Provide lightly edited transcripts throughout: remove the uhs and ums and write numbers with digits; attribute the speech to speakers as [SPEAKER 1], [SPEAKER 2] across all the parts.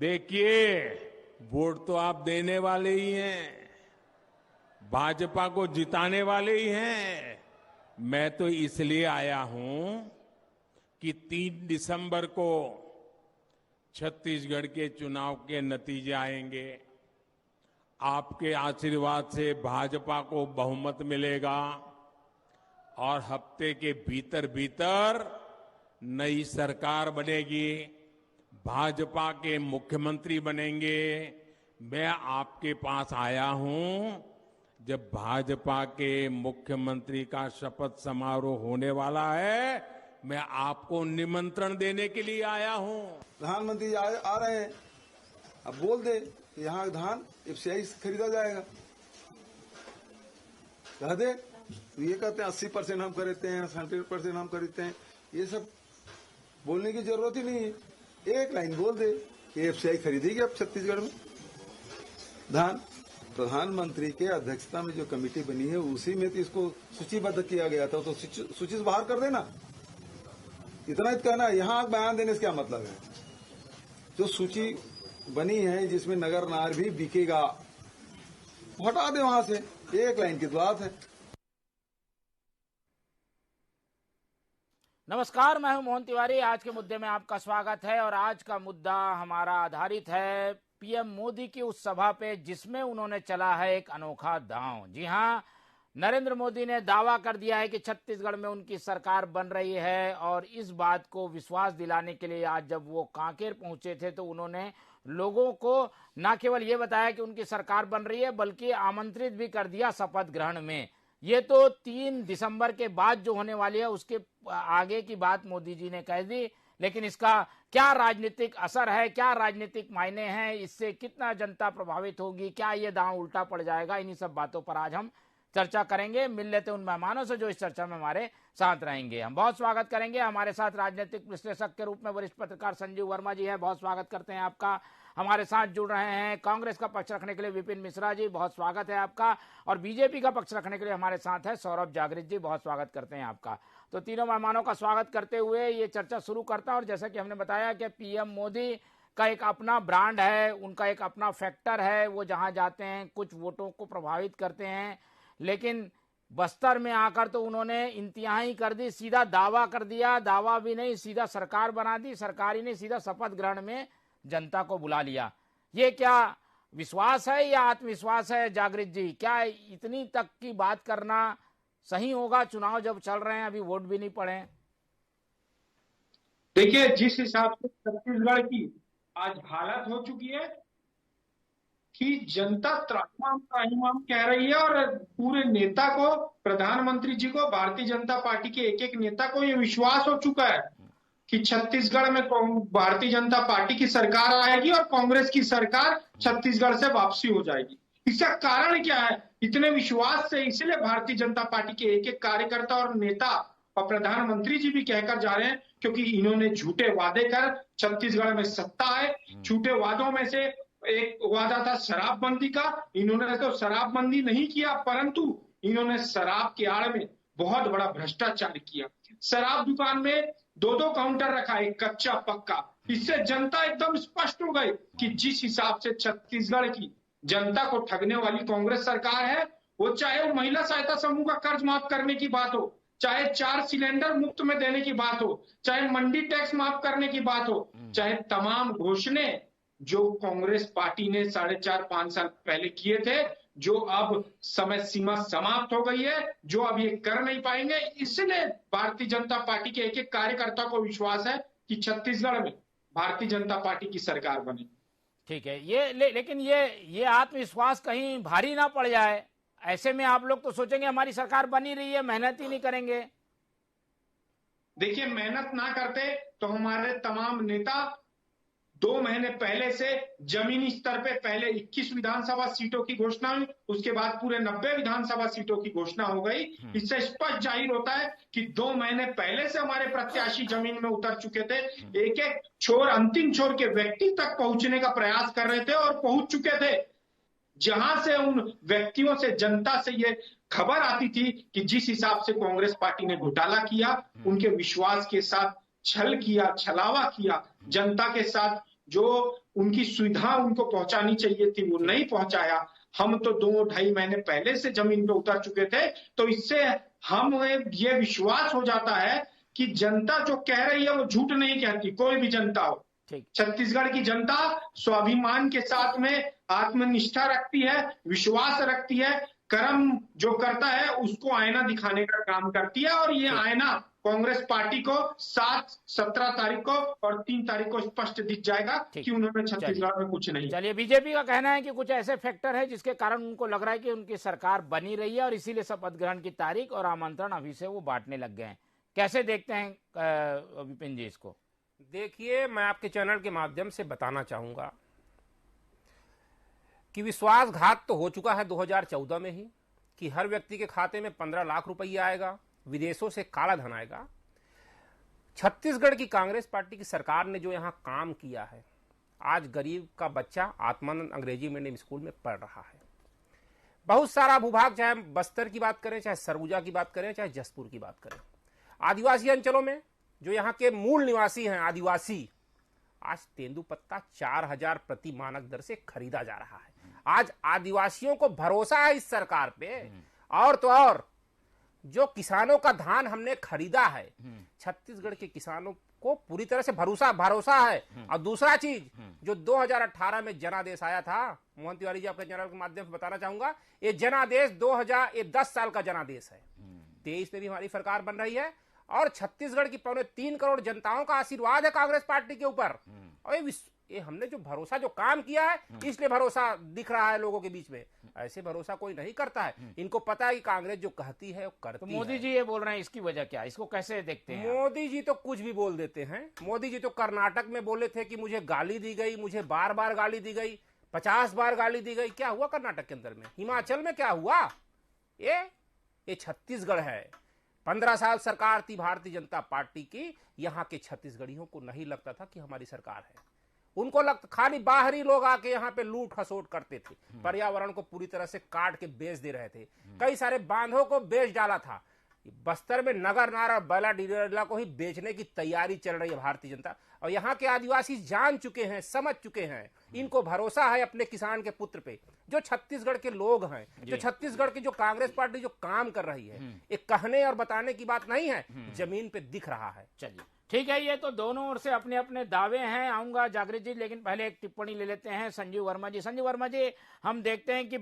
[SPEAKER 1] देखिए, वोट तो आप देने वाले ही हैं, भाजपा को जिताने वाले ही हैं। मैं तो इसलिए आया हूं कि 3 दिसंबर को छत्तीसगढ़ के चुनाव के नतीजे आएंगे। आपके आशीर्वाद से भाजपा को बहुमत मिलेगा और हफ्ते के भीतर भीतर नई सरकार बनेगी, भाजपा के मुख्यमंत्री बनेंगे। मैं आपके पास आया हूं जब भाजपा के मुख्यमंत्री का शपथ समारोह होने वाला है। मैं आपको निमंत्रण देने के लिए आया हूं।
[SPEAKER 2] प्रधानमंत्री आ रहे हैं, अब बोल दे कि यहाँ धान एफसीआई से खरीदा जाएगा, कह दे। तो ये कहते हैं 80% हम खरीदते हैं, 100% हम खरीदते हैं। ये सब बोलने की जरूरत ही नहीं है। एक लाइन बोल दे कि एफसीआई खरीदेगी अब छत्तीसगढ़ में धान। प्रधानमंत्री के अध्यक्षता में जो कमेटी बनी है उसी में तो इसको सूचीबद्ध किया गया था, तो सूची से बाहर कर देना। इतना ही कहना, यहाँ बयान देने से क्या मतलब है? जो सूची बनी है जिसमें नगर नार भी बिकेगा, हटा दे वहां से। एक लाइन की बात है।
[SPEAKER 3] नमस्कार, मैं हूं मोहन तिवारी। आज के मुद्दे में आपका स्वागत है और आज का मुद्दा हमारा आधारित है पीएम मोदी की उस सभा पे जिसमें उन्होंने चला है एक अनोखा दांव। जी हां, नरेंद्र मोदी ने दावा कर दिया है कि छत्तीसगढ़ में उनकी सरकार बन रही है और इस बात को विश्वास दिलाने के लिए आज जब वो कांकेर पहुंचे थे तो उन्होंने लोगों को न केवल ये बताया कि उनकी सरकार बन रही है बल्कि आमंत्रित भी कर दिया शपथ ग्रहण में। ये तो 3 दिसंबर के बाद जो होने वाली है उसके आगे की बात मोदी जी ने कह दी, लेकिन इसका क्या राजनीतिक असर है, क्या राजनीतिक मायने हैं, इससे कितना जनता प्रभावित होगी, क्या ये दांव उल्टा पड़ जाएगा, इन्हीं सब बातों पर आज हम चर्चा करेंगे। मिल लेते उन मेहमानों से जो इस चर्चा में हमारे साथ रहेंगे। हम बहुत स्वागत करेंगे, हमारे साथ राजनीतिक विश्लेषक के रूप में वरिष्ठ पत्रकार संजीव वर्मा जी हैं, बहुत स्वागत करते हैं आपका। हमारे साथ जुड़ रहे हैं कांग्रेस का पक्ष रखने के लिए विपिन मिश्रा जी, बहुत स्वागत है आपका। और बीजेपी का पक्ष रखने के लिए हमारे साथ है सौरभ जागृत जी, बहुत स्वागत करते हैं आपका। तो तीनों मेहमानों का स्वागत करते हुए ये चर्चा शुरू करता है। और जैसा कि हमने बताया कि पीएम मोदी का एक अपना ब्रांड है, उनका एक अपना फैक्टर है, वो जहां जाते हैं कुछ वोटों को प्रभावित करते हैं, लेकिन बस्तर में आकर तो उन्होंने इंतहाई कर दी, सीधा दावा कर दिया, दावा भी नहीं सीधा सरकार बना दी, सरकार ही नहीं सीधा शपथ ग्रहण में जनता को बुला लिया। ये क्या विश्वास है या आत्मविश्वास है जागृत जी? क्या इतनी तक की बात करना सही होगा? चुनाव जब चल रहे हैं, अभी वोट भी नहीं पड़े।
[SPEAKER 4] देखिए, जिस हिसाब से छत्तीसगढ़ की आज हालत हो चुकी है कि जनता त्राहिमाम त्राहिमाम कह रही है और पूरे नेता को, प्रधानमंत्री जी को, भारतीय जनता पार्टी के एक एक नेता को ये विश्वास हो चुका है कि छत्तीसगढ़ में भारतीय जनता पार्टी की सरकार आएगी और कांग्रेस की सरकार छत्तीसगढ़ से वापसी हो जाएगी। इसका कारण क्या है? इतने विश्वास से इसलिए भारतीय जनता पार्टी के एक एक कार्यकर्ता और नेता और प्रधानमंत्री जी भी कहकर जा रहे हैं क्योंकि इन्होंने झूठे वादे कर छत्तीसगढ़ में सत्ता है। झूठे वादों में से एक वादा था शराबबंदी का। इन्होंने तो शराबबंदी नहीं किया, परंतु इन्होंने शराब की आड़ में बहुत बड़ा भ्रष्टाचार किया। शराब दुकान में 2-2 काउंटर रखा, एक कच्चा पक्का। इससे जनता एकदम स्पष्ट हो गई कि जिस हिसाब से छत्तीसगढ़ की जनता को ठगने वाली कांग्रेस सरकार है, वो चाहे वो महिला सहायता समूह का कर्ज माफ करने की बात हो, चाहे 4 सिलेंडर मुफ्त में देने की बात हो, चाहे मंडी टैक्स माफ करने की बात हो, चाहे तमाम घोषणाएं जो कांग्रेस पार्टी ने 4.5-5 साल पहले किए थे, जो अब समय सीमा समाप्त हो गई है, जो अब ये कर नहीं पाएंगे। इसलिए भारतीय जनता पार्टी के एक एक कार्यकर्ता को विश्वास है कि छत्तीसगढ़ में भारतीय जनता पार्टी की सरकार बने।
[SPEAKER 3] ठीक है, लेकिन ये आत्मविश्वास कहीं भारी ना पड़ जाए। ऐसे में आप लोग तो सोचेंगे हमारी सरकार बनी रही है, मेहनत ही नहीं करेंगे।
[SPEAKER 4] देखिए, मेहनत ना करते तो हमारे तमाम नेता 2 महीने पहले से जमीनी स्तर पे पहले 21 विधानसभा सीटों की घोषणा हुई, उसके बाद पूरे 90 विधानसभा सीटों की घोषणा हो गई। इससे स्पष्ट जाहिर होता है कि 2 महीने पहले से हमारे प्रत्याशी जमीन में उतर चुके थे, एक एक छोर, अंतिम छोर के व्यक्ति तक पहुंचने का प्रयास कर रहे थे और पहुंच चुके थे। जहां से उन व्यक्तियों से, जनता से ये खबर आती थी कि जिस हिसाब से कांग्रेस पार्टी ने घोटाला किया, उनके विश्वास के साथ छल किया, छलावा किया, जनता के साथ जो उनकी सुविधा उनको पहुंचानी चाहिए थी वो नहीं पहुंचाया। हम तो 2-2.5 महीने पहले से जमीन पे उतर चुके थे। तो इससे हमें ये विश्वास हो जाता है कि जनता जो कह रही है वो झूठ नहीं कहती, कोई भी जनता हो। छत्तीसगढ़ की जनता स्वाभिमान के साथ में आत्मनिष्ठा रखती है, विश्वास रखती है, कर्म जो करता है उसको आईना दिखाने का काम करती है। और ये आईना कांग्रेस पार्टी को 7, 17 तारीख को और 3 तारीख को स्पष्ट दिख जाएगा कि उन्होंने छत्तीसगढ़ में कुछ नहीं।
[SPEAKER 3] चलिए, बीजेपी का कहना है कि कुछ ऐसे फैक्टर है जिसके कारण उनको लग रहा है कि उनकी सरकार बनी रही है और इसीलिए शपथ ग्रहण की तारीख और आमंत्रण अभी से वो बांटने लग गए हैं। कैसे देखते हैं विपिन जी इसको?
[SPEAKER 5] देखिए, मैं आपके चैनल के माध्यम से बताना चाहूंगा कि विश्वासघात तो हो चुका है 2014 में ही, कि हर व्यक्ति के खाते में 15 लाख रुपया आएगा, विदेशों से काला धन आएगा। छत्तीसगढ़ की कांग्रेस पार्टी की सरकार ने जो यहां काम किया है, आज गरीब का बच्चा आत्मानंद अंग्रेजी मीडियम स्कूल में पढ़ रहा है। बहुत सारा भूभाग, चाहे बस्तर की बात करें, चाहे सरगुजा की बात करें, चाहे जसपुर की बात करें, आदिवासी अंचलों में जो यहाँ के मूल निवासी हैं आदिवासी, आज तेंदुपत्ता 4000 प्रति मानक दर से खरीदा जा रहा है। आज आदिवासियों को भरोसा है इस सरकार पे। और तो और जो किसानों का धान हमने खरीदा है, छत्तीसगढ़ के किसानों को पूरी तरह से भरोसा है। और दूसरा चीज, जो 2018 में जनादेश आया था, मोहन तिवारी जी आपके चैनल के माध्यम से बताना चाहूंगा, ये जनादेश 10 साल का जनादेश है। 23 में भी हमारी सरकार बन रही है और छत्तीसगढ़ की 3.25 करोड़ जनताओं का आशीर्वाद है कांग्रेस पार्टी के ऊपर। और ये हमने जो भरोसा, जो काम किया है, इसलिए भरोसा दिख रहा है लोगों के बीच में। ऐसे भरोसा कोई नहीं करता है। इनको पता है कि कांग्रेस जो कहती है वो करती है।
[SPEAKER 3] मोदी जी ये बोल रहे हैं, इसकी वजह क्या है? इसको कैसे देखते हैं?
[SPEAKER 5] मोदी जी तो कुछ भी बोल देते हैं। मोदी जी तो कर्नाटक में बोले थे कि मुझे गाली दी गई, मुझे बार बार गाली दी गई, 50 बार गाली दी गई। क्या हुआ कर्नाटक के अंदर में? हिमाचल में क्या हुआ? ये छत्तीसगढ़ है। 15 साल सरकार थी भारतीय जनता पार्टी की। यहाँ के छत्तीसगढ़ियों को नहीं लगता था कि हमारी सरकार है। उनको लगता खाली बाहरी लोग आके यहाँ पे लूट खसोट करते थे, पर्यावरण को पूरी तरह से काट के बेच दे रहे थे, कई सारे बांधों को बेच डाला था। बस्तर में नगर नार और बैला डीला को ही बेचने की तैयारी चल रही है भारतीय जनता। और यहाँ के आदिवासी जान चुके हैं, समझ चुके हैं। इनको भरोसा है अपने किसान के पुत्र पे। जो छत्तीसगढ़ के लोग हैं, जो छत्तीसगढ़ की जो कांग्रेस पार्टी जो काम कर रही है, ये कहने और बताने की बात नहीं है, जमीन पे दिख रहा है।
[SPEAKER 3] चलिए, ठीक है। ये तो दोनों ओर से अपने अपने दावे हैं। आऊंगा जागृत जी, लेकिन पहले एक टिप्पणी ले लेते हैं संजीव वर्मा जी। संजीव वर्मा जी, हम देखते हैं कि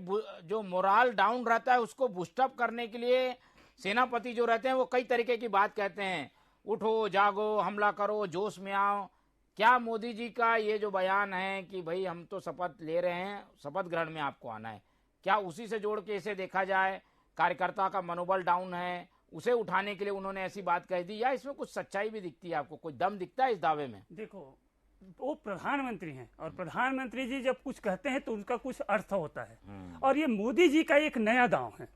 [SPEAKER 3] जो मोराल डाउन रहता है उसको बूस्टअप करने के लिए सेनापति जो रहते हैं वो कई तरीके की बात कहते हैं, उठो जागो, हमला करो, जोश में आओ। क्या मोदी जी का ये जो बयान है कि भाई हम तो शपथ ले रहे हैं, शपथ ग्रहण में आपको आना है, क्या उसी से जोड़ के इसे देखा जाए? कार्यकर्ता का मनोबल डाउन है, उसे उठाने के लिए उन्होंने ऐसी बात कह दी, या इसमें कुछ सच्चाई भी दिखती है? आपको कोई दम दिखता है इस दावे में?
[SPEAKER 6] देखो, वो प्रधानमंत्री हैं और प्रधानमंत्री जी जब कुछ कहते हैं तो उनका कुछ अर्थ होता है। और ये मोदी जी का एक नया दांव है।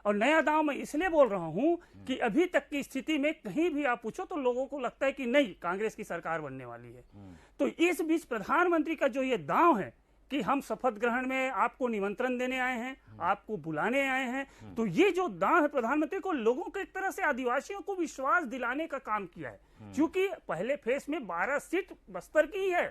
[SPEAKER 6] और नया दांव मैं इसलिए बोल रहा हूं कि अभी तक की स्थिति में कहीं भी आप पूछो तो लोगों को लगता है कि नहीं, कांग्रेस की सरकार बनने वाली है। तो इस बीच प्रधानमंत्री का जो ये दांव है कि हम शपथ ग्रहण में आपको निमंत्रण देने आए हैं, आपको बुलाने आए हैं, तो ये जो दांव है प्रधानमंत्री को, लोगों को एक तरह से आदिवासियों को विश्वास दिलाने का काम किया है। क्योंकि पहले फेस में 12 सीट बस्तर की है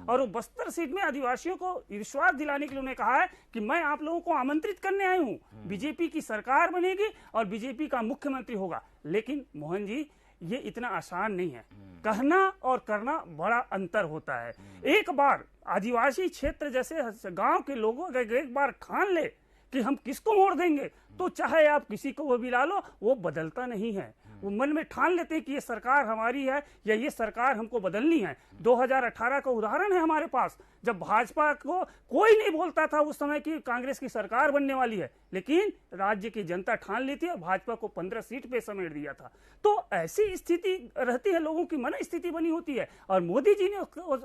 [SPEAKER 6] और वो बस्तर सीट में आदिवासियों को विश्वास दिलाने के लिए उन्होंने कहा है कि मैं आप लोगों को आमंत्रित करने आई हूं, बीजेपी की सरकार बनेगी और बीजेपी का मुख्यमंत्री होगा। लेकिन मोहन जी, ये इतना आसान नहीं है। कहना और करना बड़ा अंतर होता है। एक बार आदिवासी क्षेत्र जैसे गांव के लोगों का एक बार ठान ले कि हम किसको मोड़ देंगे, तो चाहे आप किसी को वो मिला लो, वो बदलता नहीं है। वो मन में ठान लेते हैं कि ये सरकार हमारी है या ये सरकार हमको बदलनी है। 2018 का उदाहरण है हमारे पास, जब भाजपा को कोई नहीं बोलता था उस समय की कांग्रेस की सरकार बनने वाली है, लेकिन राज्य की जनता ठान ली थी और भाजपा को 15 सीट पे समेट दिया था। तो ऐसी स्थिति रहती है, लोगों की मन स्थिति बनी होती है। और मोदी जी ने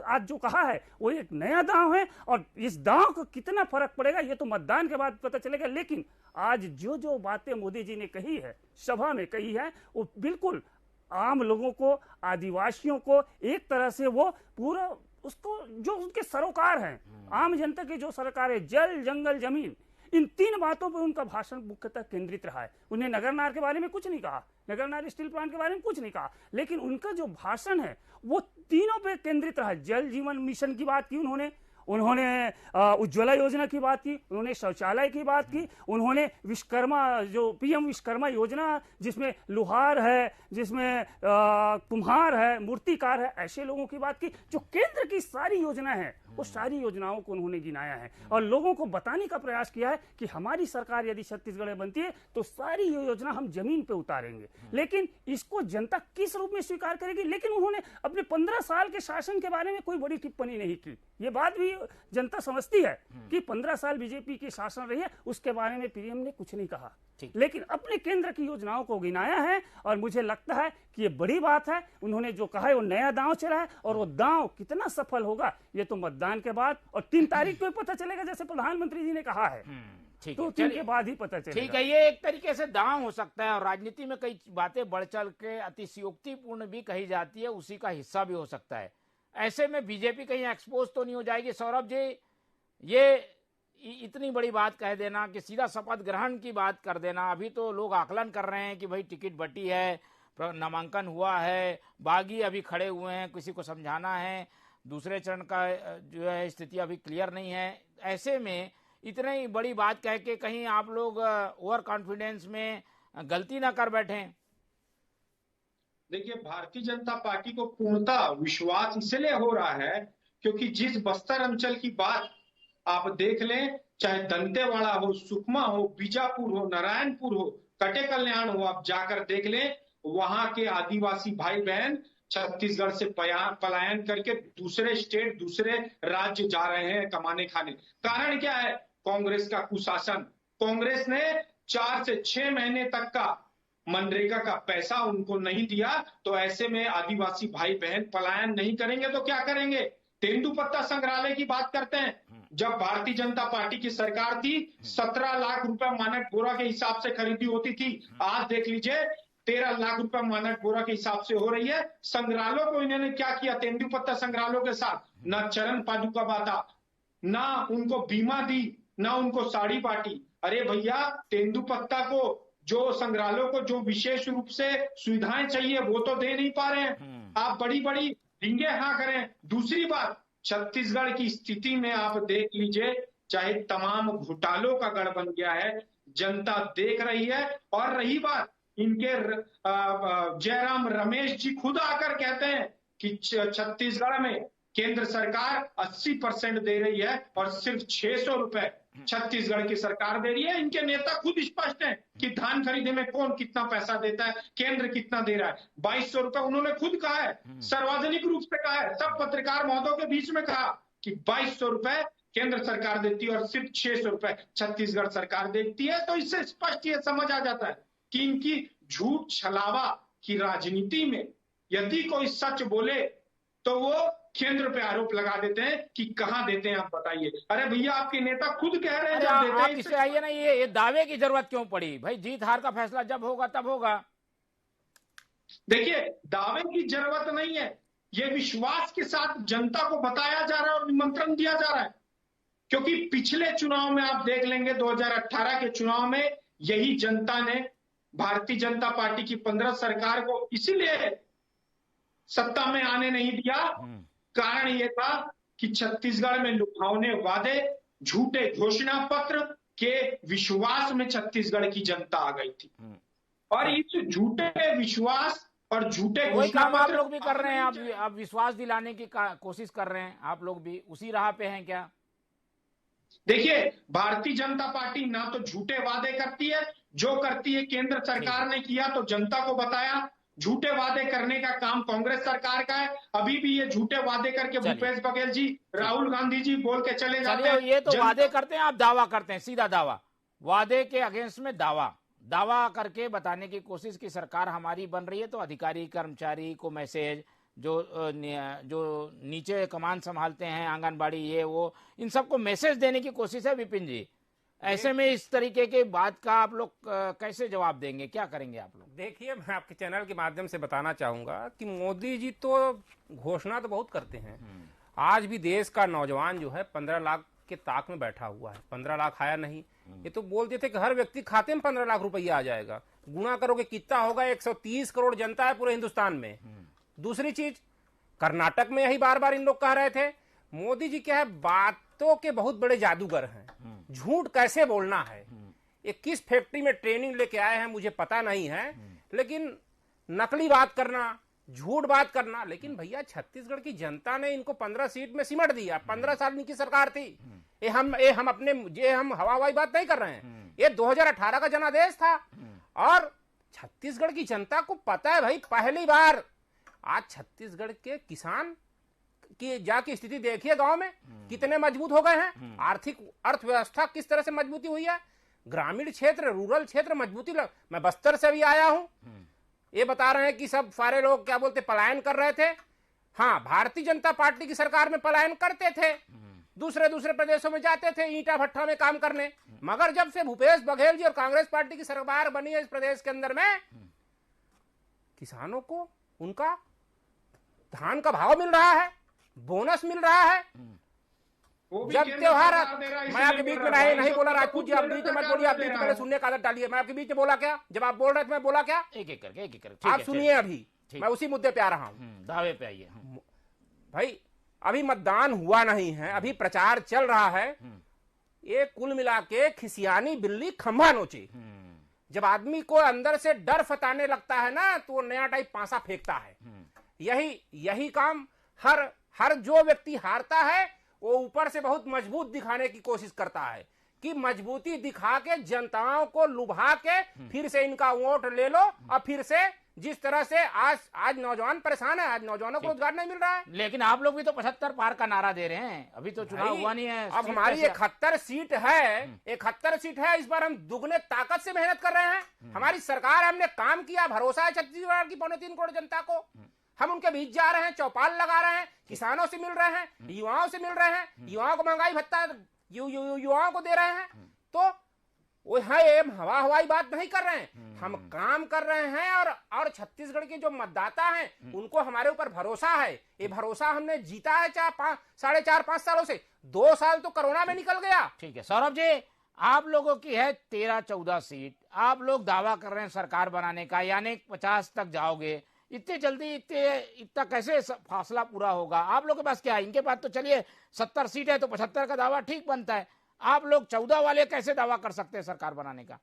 [SPEAKER 6] आज जो कहा है वो एक नया दांव है, और इस दांव को कितना फर्क पड़ेगा ये तो मतदान के बाद पता चलेगा। लेकिन आज जो बातें मोदी जी ने कही है, सभा में कही है, वो बिल्कुल आम लोगों को, आदिवासियों को एक तरह से वो पूरा उसको जो उनके सरोकार हैं, आम जनता की जो सरकार है, जल जंगल जमीन, इन 3 बातों पर उनका भाषण मुख्यतः केंद्रित रहा है। उन्हें नगर नार के बारे में कुछ नहीं कहा, नगर नार स्टील प्लांट के बारे में कुछ नहीं कहा, लेकिन उनका जो भाषण है वो तीनों पे केंद्रित रहा। जल जीवन मिशन की बात की उन्होंने उज्ज्वला योजना की बात की, उन्होंने शौचालय की बात की, उन्होंने विश्वकर्मा जो पीएम विश्वकर्मा योजना जिसमें लुहार है, जिसमें कुम्हार है, मूर्तिकार है, ऐसे लोगों की बात की। जो केंद्र की सारी योजना है वो सारी योजनाओं को उन्होंने गिनाया है और लोगों को बताने का प्रयास किया है कि हमारी सरकार यदि छत्तीसगढ़ में बनती है तो सारी ये योजना हम जमीन पे उतारेंगे। लेकिन इसको जनता किस रूप में स्वीकार करेगी? लेकिन उन्होंने अपने 15 साल के शासन के बारे में कोई बड़ी टिप्पणी नहीं की। ये बात भी जनता समझती है कि 15 साल बीजेपी की शासन रही है, उसके बारे में पीएम ने कुछ नहीं कहा, लेकिन अपने केंद्र की योजनाओं को गिनाया है। और मुझे लगता है कि ये बड़ी बात है। उन्होंने जो कहा है वो नया दांव चला है और वो दांव कितना सफल होगा ये तो मतदान के बाद और 3 तारीख को पता चलेगा, जैसे प्रधानमंत्री जी ने कहा है।
[SPEAKER 3] ठीक
[SPEAKER 6] तो
[SPEAKER 3] है,
[SPEAKER 6] 3 के बाद ही पता चलेगा।
[SPEAKER 3] ठीक है, ये एक तरीके से दांव हो सकता है और राजनीति में कई बातें बढ़ चढ़ के अतिशयोक्तिपूर्ण भी कही जाती है, उसी का हिस्सा भी हो सकता है। ऐसे में बीजेपी कहीं एक्सपोज तो नहीं हो जाएगी? सौरभ जी, ये इतनी बड़ी बात कह देना कि सीधा शपथ ग्रहण की बात कर देना, अभी तो लोग आकलन कर रहे हैं कि भाई टिकट बटी है, नामांकन हुआ है, बागी अभी खड़े हुए हैं, किसी को समझाना है, दूसरे चरण का जो है स्थिति अभी क्लियर नहीं है। ऐसे में इतनी बड़ी बात कह के कहीं आप लोग ओवर कॉन्फिडेंस में गलती ना कर बैठे?
[SPEAKER 4] देखिए, भारतीय जनता पार्टी को पूर्णतः विश्वास इसलिए हो रहा है क्योंकि जिस बस्तर अंचल की बात आप देख लें, चाहे दंतेवाड़ा हो, सुकमा हो, बीजापुर हो, नारायणपुर हो, कटे कल्याण हो, आप जाकर देख लें, वहां के आदिवासी भाई बहन छत्तीसगढ़ से पलायन करके दूसरे स्टेट, दूसरे राज्य जा रहे हैं कमाने खाने। कारण क्या है? कांग्रेस का कुशासन। कांग्रेस ने 4 से 6 महीने तक का मनरेगा का पैसा उनको नहीं दिया, तो ऐसे में आदिवासी भाई बहन पलायन नहीं करेंगे तो क्या करेंगे? तेंदुपत्ता संग्रहालय की बात करते हैं। जब भारतीय जनता पार्टी की सरकार थी, 17 लाख रुपए मानक बोरा के हिसाब से खरीदी होती थी। आज देख लीजिए 13 लाख रुपए मानक बोरा के हिसाब से हो रही है। संग्रहालयों को इन्होंने क्या किया? तेंदुपत्ता संग्रहालयों के साथ न चरण पादुका बांधा, ना उनको बीमा दी, ना उनको साड़ी बांटी। अरे भैया, तेंदुपत्ता को जो संग्रहालयों को जो विशेष रूप से सुविधाएं चाहिए वो तो दे नहीं पा रहे हैं। आप बड़ी बड़ी डिंगे हाँ करें। दूसरी बात, छत्तीसगढ़ की स्थिति में आप देख लीजिए, चाहे तमाम घोटालों का गढ़ बन गया है, जनता देख रही है। और रही बात इनके जयराम रमेश जी खुद आकर कहते हैं कि छत्तीसगढ़ में केंद्र सरकार 80% दे रही है और सिर्फ 600 रुपए छत्तीसगढ़ की सरकार दे रही है। इनके नेता खुद स्पष्ट हैं कि धान खरीदने में कौन कितना पैसा देता है, केंद्र कितना दे रहा है। 2200 रुपए उन्होंने खुद कहा है, सार्वजनिक रूप से कहा है, सब पत्रकार महोदयों के बीच में कहा कि 2200 रुपए केंद्र सरकार देती है और सिर्फ 600 रुपए छत्तीसगढ़ सरकार देती है। तो इससे स्पष्ट ये समझ आ जाता है कि इनकी झूठ छलावा की राजनीति में यदि कोई सच बोले तो वो केंद्र पे आरोप लगा देते हैं कि कहां देते हैं, आप बताइए। अरे भैया, आपके नेता खुद कह रहे हैं जब देते हैं।
[SPEAKER 3] इससे आइए ना, ये दावे की जरूरत क्यों पड़ी? भाई, जीत हार का फैसला जब होगा तब होगा।
[SPEAKER 4] देखिए, दावे की जरूरत नहीं है, ये विश्वास के साथ जनता को बताया जा रहा है और निमंत्रण दिया जा रहा है। क्योंकि पिछले चुनाव में आप देख लेंगे, 2018 के चुनाव में यही जनता ने भारतीय जनता पार्टी की 15 सरकार को इसीलिए सत्ता में आने नहीं दिया। कारण यह था कि छत्तीसगढ़ में लुभावने वादे, झूठे घोषणा पत्र के विश्वास में छत्तीसगढ़ की जनता आ गई थी। और इस झूठे विश्वास और झूठे
[SPEAKER 3] वही
[SPEAKER 4] घोषणा
[SPEAKER 3] काम आप
[SPEAKER 4] पत्र
[SPEAKER 3] लोग भी कर रहे हैं। आप विश्वास दिलाने की कोशिश कर रहे हैं। आप लोग भी उसी राह पे हैं क्या?
[SPEAKER 4] देखिए, भारतीय जनता पार्टी ना तो झूठे वादे करती है, जो करती है केंद्र सरकार ने किया तो जनता को बताया। झूठे वादे करने का काम कांग्रेस सरकार का है। अभी भी ये झूठे वादे करके भूपेश बघेल जी, राहुल गांधी जी बोल के चले जाते हैं।
[SPEAKER 3] ये तो वादे करते हैं, आप दावा करते हैं, सीधा दावा, वादे के अगेंस्ट में दावा करके बताने की कोशिश की सरकार हमारी बन रही है। तो अधिकारी कर्मचारी को मैसेज, जो नीचे कमान संभालते हैं, आंगनबाड़ी, ये वो, इन सबको मैसेज देने की कोशिश है विपिन जी। ऐसे में इस तरीके के बात का आप लोग कैसे जवाब देंगे? क्या करेंगे आप लोग?
[SPEAKER 5] देखिए, मैं आपके चैनल के माध्यम से बताना चाहूंगा कि मोदी जी तो घोषणा तो बहुत करते हैं। आज भी देश का नौजवान जो है 15 लाख के ताक में बैठा हुआ है। 15 लाख आया नहीं, ये तो बोलते थे कि हर व्यक्ति खाते में 15 लाख रुपया आ जाएगा। गुणा करोगे कितना होगा, 130 करोड़ जनता है पूरे हिंदुस्तान में। दूसरी चीज, कर्नाटक में यही बार बार इन लोग कह रहे थे, मोदी जी क्या है, बातों के बहुत बड़े जादूगर हैं, झूठ कैसे बोलना है। ये किस फैक्ट्री में ट्रेनिंग लेके आए हैं मुझे पता नहीं है, लेकिन नकली बात करना, झूठ बात करना। लेकिन भैया छत्तीसगढ़ की जनता ने इनको 15 सीट में सिमट दिया। 15 साल इनकी सरकार थी। ये हम हवाई बात नहीं कर रहे हैं, ये 2018 का जनादेश था। और छत्तीसगढ़ की जनता को पता है भाई, पहली बार आज छत्तीसगढ़ के किसान की जाके स्थिति देखिए, गांव में कितने मजबूत हो गए हैं। आर्थिक अर्थव्यवस्था किस तरह से मजबूती हुई है। ग्रामीण क्षेत्र, रूरल क्षेत्र मजबूती। मैं बस्तर से भी आया हूं, ये बता रहे हैं कि सब सारे लोग क्या बोलते पलायन कर रहे थे। हाँ, भारतीय जनता पार्टी की सरकार में पलायन करते थे, दूसरे प्रदेशों में जाते थे ईंटा भट्टा में काम करने। मगर जब से भूपेश बघेल जी और कांग्रेस पार्टी की सरकार बनी है इस प्रदेश के अंदर में, किसानों को उनका धान का भाव मिल रहा है, बोनस मिल रहा है। जब त्योहार, मैं आपके बीच में नहीं बोला राजपूत जी, आप बीच में मत बोलिए, आप बीच में पहले सुनने का आदत डालिए। मैं आपके बीच में बोला क्या, जब आप बोल रहे थे मैं बोला क्या,
[SPEAKER 3] एक एक करके
[SPEAKER 5] आप सुनिए। अभी मैं उसी मुद्दे पे आ रहा हूँ,
[SPEAKER 3] दावे पे आइए
[SPEAKER 5] भाई। अभी मतदान हुआ नहीं है, अभी प्रचार चल रहा है। ये कुल मिला के खिसियानी बिल्ली खंभा नोचे। जब आदमी को अंदर से डर फताने लगता है ना, तो वो नया टाइप पासा फेंकता है। यही काम हर जो व्यक्ति हारता है वो ऊपर से बहुत मजबूत दिखाने की कोशिश करता है कि मजबूती दिखा के जनताओं को लुभा के फिर से इनका वोट ले लो। और फिर से जिस तरह से आज नौजवान परेशान है, आज नौजवानों को रोजगार नहीं मिल रहा है।
[SPEAKER 3] लेकिन आप लोग भी तो 75 पार का नारा दे रहे हैं, अभी तो चुनाव हुआ नहीं है।
[SPEAKER 5] अब हमारी 71 सीट है, 71 सीट है। इस बार हम दुगने ताकत से मेहनत कर रहे हैं। हमारी सरकार, हमने काम किया, भरोसा है छत्तीसगढ़ की 3.25 करोड़ जनता को। हम उनके बीच जा रहे हैं, चौपाल लगा रहे हैं, किसानों से मिल रहे हैं, युवाओं से मिल रहे हैं, युवाओं को महंगाई भत्ता युवाओं को दे रहे हैं। तो वो है, हवाई बात नहीं कर रहे हैं, हम काम कर रहे हैं। और छत्तीसगढ़ के जो मतदाता हैं उनको हमारे ऊपर भरोसा है। ये भरोसा हमने जीता है 4.5 सालों से। 2 साल तो कोरोना में निकल गया।
[SPEAKER 3] ठीक है सौरभ जी, आप लोगों की है 13-14 सीट, आप लोग दावा कर रहे हैं सरकार बनाने का, यानी 50 तक जाओगे। इतने जल्दी इतना कैसे फासला पूरा होगा? आप लोग के पास क्या है? इनके पास तो चलिए 70 सीट है तो 75 का दावा ठीक बनता है। आप लोग 14 वाले कैसे दावा कर सकते हैं सरकार बनाने का?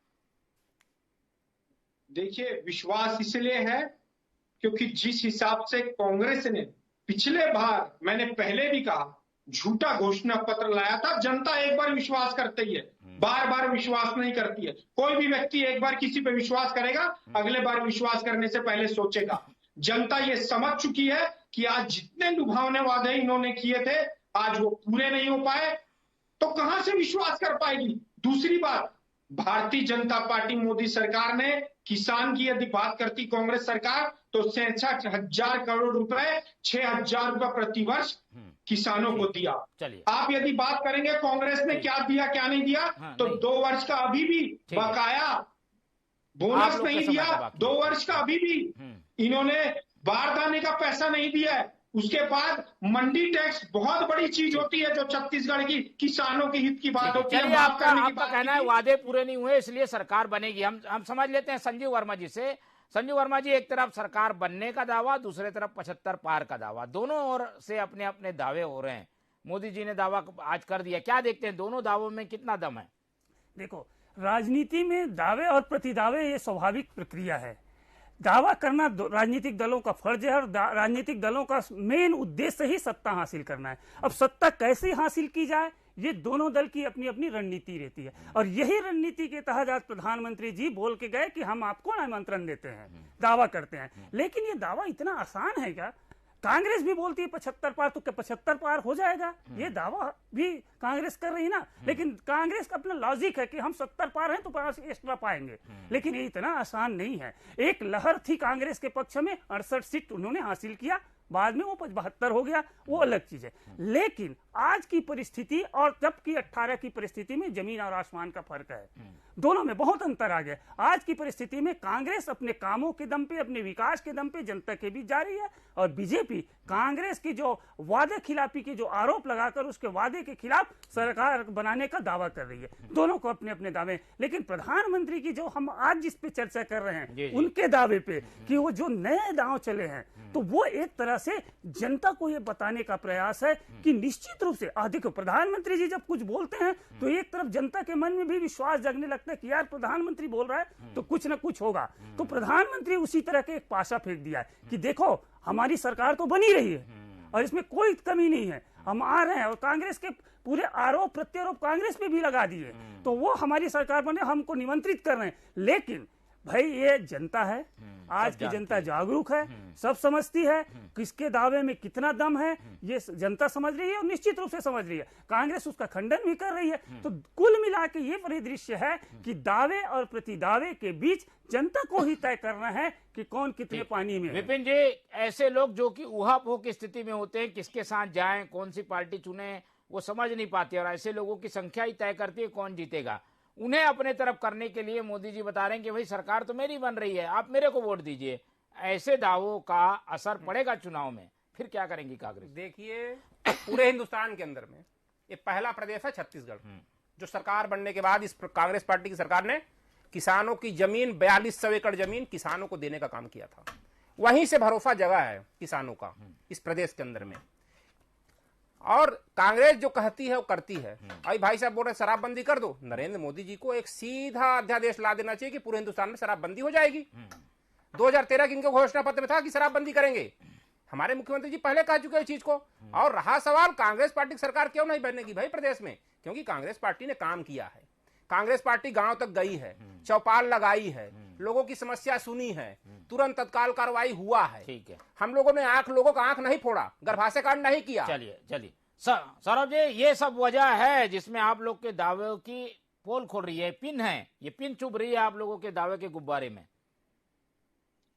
[SPEAKER 4] देखिए, विश्वास इसलिए है क्योंकि जिस हिसाब से कांग्रेस ने पिछले बार, मैंने पहले भी कहा, झूठा घोषणा पत्र लाया था। जनता एक बार विश्वास करती है, बार बार विश्वास नहीं करती है। कोई भी व्यक्ति एक बार किसी पे विश्वास करेगा, अगले बार विश्वास करने से पहले सोचेगा। जनता ये समझ चुकी है कि आज जितने लुभावने वादे इन्होंने किए थे, आज वो पूरे नहीं हो पाए, तो कहां से विश्वास कर पाएगी? दूसरी बात, भारतीय जनता पार्टी मोदी सरकार ने किसान की यदि बात करती कांग्रेस सरकार, तो 66,000 करोड़ रुपए, 6,000 रुपए प्रतिवर्ष किसानों को दिया।
[SPEAKER 3] चलिए,
[SPEAKER 4] आप यदि बात करेंगे कांग्रेस ने क्या दिया क्या नहीं दिया, तो नहीं। 2 वर्ष का अभी भी बकाया बोनस नहीं दिया। 2 वर्ष का अभी भी इन्होंने बारदाने का पैसा नहीं दिया है। उसके बाद मंडी टैक्स बहुत बड़ी चीज होती है जो छत्तीसगढ़ की किसानों के हित की बात होती है।
[SPEAKER 3] आपका कहना है वादे पूरे नहीं हुए इसलिए सरकार बनेगी। हम समझ लेते हैं संजीव वर्मा जी से। संजीव वर्मा जी, एक तरफ सरकार बनने का दावा, दूसरे तरफ 75 पार का दावा, दोनों ओर से अपने अपने दावे हो रहे हैं। मोदी जी ने दावा आज कर दिया, क्या देखते हैं दोनों दावों में कितना दम है?
[SPEAKER 6] देखो, राजनीति में दावे और प्रतिदावे ये स्वाभाविक प्रक्रिया है। दावा करना राजनीतिक दलों का फर्ज है और राजनीतिक दलों का मेन उद्देश्य ही सत्ता हासिल करना है। अब सत्ता कैसे हासिल की जाए, ये दोनों दल की अपनी अपनी रणनीति रहती है। और यही रणनीति के तहत आज प्रधानमंत्री जी बोल के गए कि हम आपको आमंत्रण देते हैं, दावा करते हैं। लेकिन ये दावा इतना आसान है क्या? कांग्रेस भी बोलती है 75 पार, तो क्या 75 पार हो जाएगा? ये दावा भी कांग्रेस कर रही है ना। लेकिन कांग्रेस का अपना लॉजिक है कि हम 70 पार हैं तो 5 एक्स्ट्रा पाएंगे। लेकिन ये इतना आसान नहीं है। एक लहर थी कांग्रेस के पक्ष में, 68 सीट उन्होंने हासिल किया, बाद में वो 72 हो गया, वो अलग चीज है। लेकिन आज की परिस्थिति और तब की 18 की परिस्थिति में जमीन और आसमान का फर्क है। दोनों में बहुत अंतर आ गया। आज की परिस्थिति में कांग्रेस अपने कामों के दम पे, अपने विकास के दम पे जनता के बीच जा रही है, और बीजेपी कांग्रेस की जो वादे खिलाफी के जो आरोप लगाकर उसके वादे के खिलाफ सरकार बनाने का दावा कर रही है। दोनों को अपने अपने दावे, लेकिन प्रधानमंत्री की जो हम आज जिस पे चर्चा कर रहे हैं उनके दावे पे कि वो जो नए दांव चले हैं, तो वो एक तरह से जनता को ये बताने का प्रयास है कि निश्चित रूप से देखो, प्रधानमंत्री जी जब कुछ बोलते हैं तो एक तरफ जनता के मन में भी विश्वास जगने लगता है कि यार प्रधानमंत्री बोल रहा है तो कुछ ना कुछ होगा। तो प्रधानमंत्री उसी तरह के एक पासा फेंक दिया है कि देखो हमारी सरकार तो बनी रही है और इसमें कोई कमी नहीं है, हम आ रहे हैं, और कांग्रेस के पूरे आरोप प्रत्यारोप कांग्रेस पे भी लगा दिए, तो वो हमारी सरकार बने, हमको निमंत्रित कर रहे हैं। लेकिन भाई ये जनता है, आज की जनता जागरूक है, सब समझती है किसके दावे में कितना दम है, ये जनता समझ रही है और निश्चित रूप से समझ रही है। कांग्रेस उसका खंडन भी कर रही है। तो कुल मिला के ये परिदृश्य है कि दावे और प्रतिदावे के बीच जनता को ही तय करना है कि कौन कितने पानी में है।
[SPEAKER 3] विपिन जी, ऐसे लोग जो कि ऊहापोह की स्थिति में होते हैं, किसके साथ जाएं, कौन सी पार्टी चुने, वो समझ नहीं पाते, और ऐसे लोगों की संख्या ही तय करती है कौन जीतेगा। उन्हें अपने तरफ करने के लिए मोदी जी बता रहे हैं कि भाई सरकार तो मेरी बन रही है, आप मेरे को वोट दीजिए। ऐसे दावों का असर पड़ेगा चुनाव में, फिर क्या करेंगी कांग्रेस?
[SPEAKER 5] देखिए, पूरे हिंदुस्तान के अंदर में ये पहला प्रदेश है छत्तीसगढ़, जो सरकार बनने के बाद इस कांग्रेस पार्टी की सरकार ने किसानों की जमीन 4200 एकड़ जमीन किसानों को देने का काम किया था। वहीं से भरोसा जगा है किसानों का इस प्रदेश के अंदर में। और कांग्रेस जो कहती है वो करती है। अभी भाई साहब बोल रहे शराबबंदी कर दो, नरेंद्र मोदी जी को एक सीधा अध्यादेश ला देना चाहिए कि पूरे हिंदुस्तान में शराबबंदी हो जाएगी। 2013 की इनके घोषणा पत्र में था कि शराबबंदी करेंगे। हमारे मुख्यमंत्री जी पहले कह चुके हैं चीज को। और रहा सवाल कांग्रेस पार्टी की सरकार क्यों नहीं बनेगी भाई प्रदेश में, क्योंकि कांग्रेस पार्टी ने काम किया है। कांग्रेस पार्टी गांव तक गई है, चौपाल लगाई है, लोगों की समस्या सुनी है, तुरंत तत्काल कार्रवाई हुआ है।
[SPEAKER 3] ठीक है,
[SPEAKER 5] हम लोगों ने लोगों का आंख नहीं फोड़ा, गर्भाशय कांड नहीं किया।
[SPEAKER 3] चलिए सौरभ जी, ये सब वजह है जिसमें आप लोग के दावे की पोल खोल रही है, पिन है, ये पिन चुभ रही है आप लोगों के दावे के गुब्बारे में।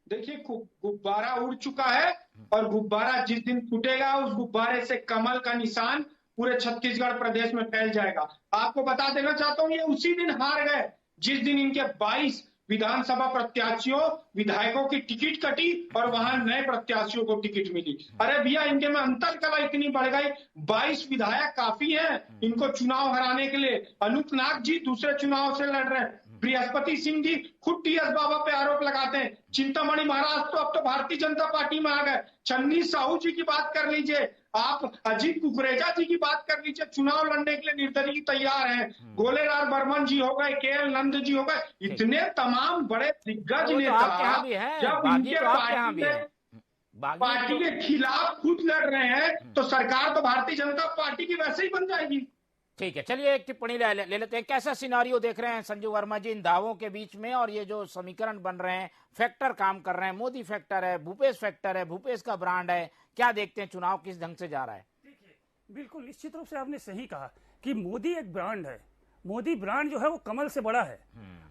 [SPEAKER 4] देखिए, गुब्बारा उड़ चुका है, और गुब्बारा जिस दिन फूटेगा उस गुब्बारे से कमल का निशान पूरे छत्तीसगढ़ प्रदेश में फैल जाएगा। आपको बता देना चाहता हूं, ये उसी दिन हार गए जिस दिन इनके 22 विधानसभा प्रत्याशियों विधायकों की टिकट कटी और वहां नए प्रत्याशियों को टिकट मिली। अरे भैया, इनके में अंतर कला इतनी बढ़ गई, 22 विधायक काफी हैं इनको चुनाव हराने के लिए। अनूपनाथ जी दूसरे चुनाव से लड़ रहे हैं, बृहस्पति सिंह जी खुद टीएस बाबा पे आरोप लगाते हैं, चिंतामणि महाराज तो अब तो भारतीय जनता पार्टी में आ गए, चन्नी साहू जी की बात कर लीजिए, आप अजीत कुकरेजा जी की बात कर लीजिए, चुनाव लड़ने के लिए निर्दलीय तैयार हैं, गोलेलाल बर्मन जी हो गए, केएल नंद जी हो गए, इतने तमाम बड़े दिग्गज नेता जब इनके पार्टी के खिलाफ खुद लड़ रहे हैं तो सरकार तो भारतीय जनता पार्टी की वैसे ही बन जाएगी।
[SPEAKER 3] ठीक है, चलिए एक टिप्पणी ले लेते हैं। कैसा सिनारियो देख रहे हैं संजू वर्मा जी इन दावों के बीच में, और ये जो समीकरण बन रहे हैं, फैक्टर काम कर रहे हैं, मोदी फैक्टर है, भूपेश फैक्टर है, भूपेश का ब्रांड है, क्या देखते हैं चुनाव किस ढंग से जा रहा है?
[SPEAKER 6] देखिए, बिल्कुल निश्चित रूप से आपने सही कहा कि मोदी एक ब्रांड है। मोदी ब्रांड जो है वो कमल से बड़ा है।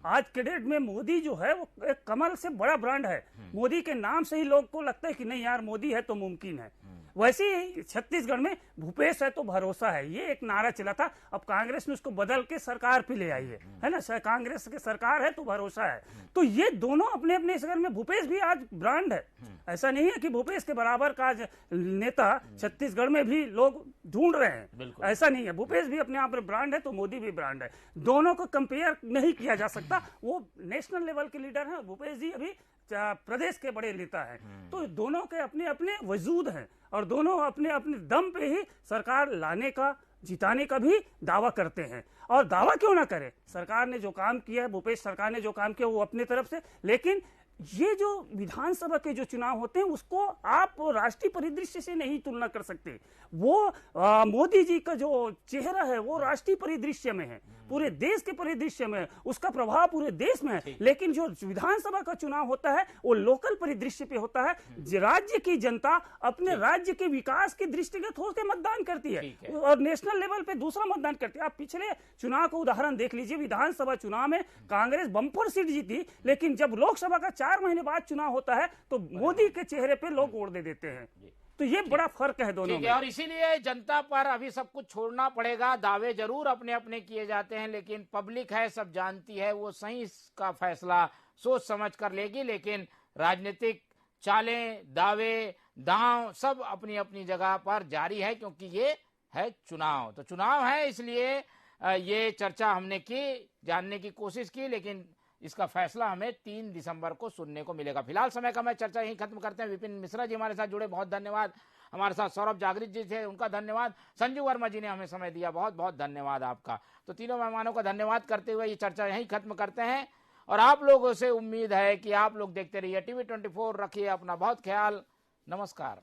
[SPEAKER 6] आज के डेट में मोदी जो है वो एक कमल से बड़ा ब्रांड है। मोदी के नाम से ही लोग को लगता है कि नहीं यार मोदी है तो मुमकिन है। वैसे ही छत्तीसगढ़ में भूपेश है तो भरोसा है, ये एक नारा चला था। अब कांग्रेस ने उसको बदल के सरकार पे ले आई है ना, कांग्रेस की सरकार है तो भरोसा है। तो ये दोनों अपने अपने शहर में, भूपेश भी आज ब्रांड है। ऐसा नहीं है कि भूपेश के बराबर का नेता छत्तीसगढ़ में भी लोग ढूंढ रहे हैं, ऐसा नहीं है। भूपेश भी अपने आप में ब्रांड है तो मोदी भी ब्रांड है। दोनों को कंपेयर नहीं किया जा सकता। वो नेशनल लेवल के लीडर हैं, भूपेश जी अभी प्रदेश के बड़े नेता हैं। तो दोनों के अपने अपने वजूद हैं और दोनों अपने अपने दम पे ही सरकार लाने का, जिताने का भी दावा करते हैं। और दावा क्यों ना करे, सरकार ने जो काम किया है, भूपेश सरकार ने जो काम किया वो अपने तरफ से। लेकिन ये जो विधानसभा के जो चुनाव होते हैं उसको आप राष्ट्रीय परिदृश्य से नहीं तुलना कर सकते। वो मोदी जी का जो चेहरा है वो राष्ट्रीय परिदृश्य में है, पूरे देश के परिदृश्य में, उसका प्रभाव पूरे देश में है। लेकिन जो विधानसभा का चुनाव होता है वो लोकल परिदृश्य पे होता है। राज्य की जनता अपने राज्य के विकास की दृष्टिगत होकर मतदान करती है और नेशनल लेवल पे दूसरा मतदान करती है। आप पिछले चुनाव का उदाहरण देख लीजिए, विधानसभा चुनाव में कांग्रेस बम्पर सीट जीती, लेकिन जब लोकसभा का 4 महीने बाद चुनाव होता है तो मोदी के चेहरे पे लोग वोट दे देते हैं। तो ये बड़ा फर्क है दोनों
[SPEAKER 3] ठीक
[SPEAKER 6] में।
[SPEAKER 3] है, और इसीलिए जनता पर अभी सब कुछ छोड़ना पड़ेगा। दावे जरूर अपने अपने किए जाते हैं, लेकिन पब्लिक है, सब जानती है, वो सही का फैसला सोच समझ कर लेगी। लेकिन राजनीतिक चालें, दावे, दांव सब अपनी अपनी जगह पर जारी है, क्योंकि ये है चुनाव। तो चुनाव है, इसलिए ये चर्चा हमने की, जानने की कोशिश की, लेकिन इसका फैसला हमें 3 दिसंबर को सुनने को मिलेगा। फिलहाल समय का मैं चर्चा यहीं खत्म करते हैं। विपिन मिश्रा जी हमारे साथ जुड़े, बहुत धन्यवाद। हमारे साथ सौरभ जागृत जी थे, उनका धन्यवाद। संजू वर्मा जी ने हमें समय दिया, बहुत बहुत धन्यवाद आपका। तो तीनों मेहमानों का धन्यवाद करते हुए ये चर्चा यहीं खत्म करते हैं। और आप लोगों से उम्मीद है कि आप लोग देखते रहिए TV 24, रखिए अपना बहुत ख्याल। नमस्कार।